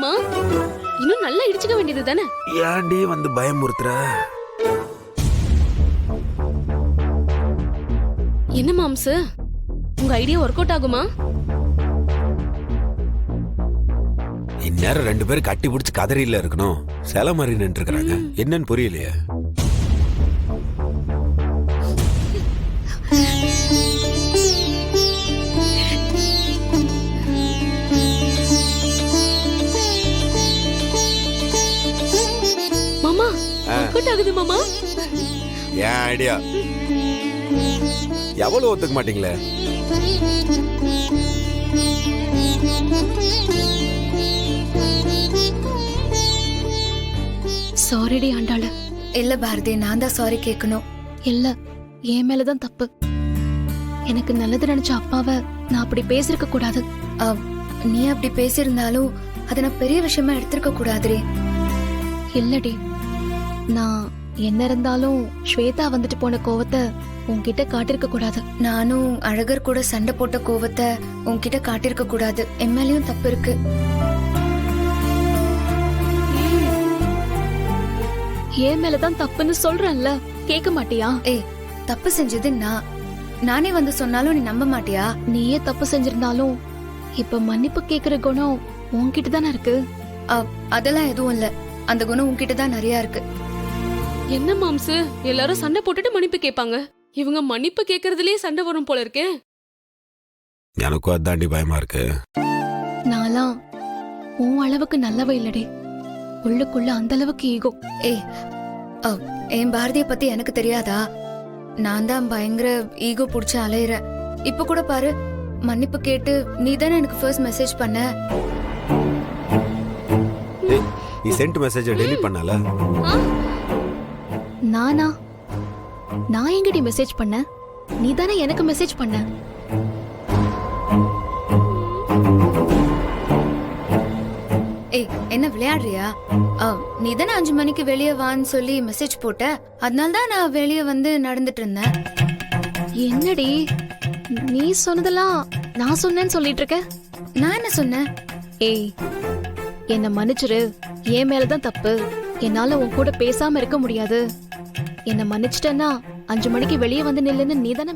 மாமா, இன்னும் நல்லா இடிச்சுக்க வேண்டியது தானே. ஏன்டி வந்து பயமுறுத்துற? என்ன மாம்ஸ், உங்க ஐடியா ஒர்க் அவுட் ஆகுமா? இந்நேரம் 2 பேரும் கட்டி பிடிச்சி கதறியில இருக்கணும். சில மாதிரி நின்று இருக்கிறாங்க. என்னன்னு புரியலையே. மாமா, ஒர்க் அவுட் ஆகுது மாமா. ஏன் ஐடியா எவ்வளவு ஒத்துக்க மாட்டீங்களே. சாரிடி ஆண்டாள. இல்ல பாரதி, நான் தான் சாரி கேட்கணும். இல்ல, என் மேலதான் தப்பு. எனக்கு நல்லது நினைச்ச அப்பாவை நான் அப்படி பேசிருக்க கூடாது. நீ அப்படி பேசியிருந்தாலும் அதை நான் பெரிய விஷயமா எடுத்திருக்க கூடாதுரே. இல்லடி, நான் என்ன இருந்தாலும் ஸ்வேதா வந்துட்டு போன கோவத்தை உன்கிட்ட காட்டிருக்க கூடாது. நானும் அழகர் கூட சண்டை போட்ட கோவத்தை உன்கிட்ட காட்டிருக்க கூடாது. என் மேலயும் தப்பு இருக்கு. என் மேலதான் தப்புன்னு சொல்றேன்ல, கேட்க மாட்டியா? ஏய், தப்பு செஞ்சது நானே வந்து சொன்னாலும் நீ நம்ப மாட்டியா? நீயே தப்பு செஞ்சிருந்தாலும் இப்ப மன்னிப்பு கேக்குற குணம் உன்கிட்ட தானே இருக்கு. அதெல்லாம் எதுவும் இல்ல, அந்த குணம் உன்கிட்ட தான் நிறைய இருக்கு. என்ன மாம்ஸ், எல்லாரும் சண்டை போட்டுட்டு மன்னிப்பு கேட்பாங்க. இவங்க மன்னிப்பு கேக்குறதுலயே சண்டை வரும் போல இருக்கே. எனக்கும் அதாண்டி பயமா இருக்கு. நான்லாம் உன் அளவுக்கு நல்லவ இல்லடே. உள்ளுக்குள்ள அந்த அளவுக்கு ஈகோ. ஏய், என் பாரதிய பத்தி எனக்கு தெரியாதா? நான் தான் பயங்கர ஈகோ புடிச்சு அலையிறேன். இப்ப கூட பாரு, மன்னிப்பு கேட்டு நீ தானே எனக்கு ஃபர்ஸ்ட் மெசேஜ் பண்ண. நீ சென்ட் மெசேஜ் டெலீட் பண்ணல. நானா? நான் எங்கடி மெசேஜ் பண்ண? நீ தானே எனக்கு மெசேஜ் பண்ண. ஏய், என்ன விளையாடுறியா? நீ தானே 5 மணிக்கு வெளியே வான்னு சொல்லி மெசேஜ் போட்ட. அதனால தான் நான் வெளியே வந்து நடந்துட்டு இருந்தேன். என்னடி நீ சொன்னதெல்லாம் நான் சொன்னேன்னு சொல்லிட்டு இருக்க? நான் என்ன சொன்னேன்? ஏய், என்ன மன்னிச்சிரு. என் மேலதான் தப்பு. என்னால உன் கூட பேசாம இருக்க முடியாது. என்ன மன்னிச்சிட்டேன்னா 5 மணிக்கு வெளியே வந்து நில்லுன்னு நீ தானே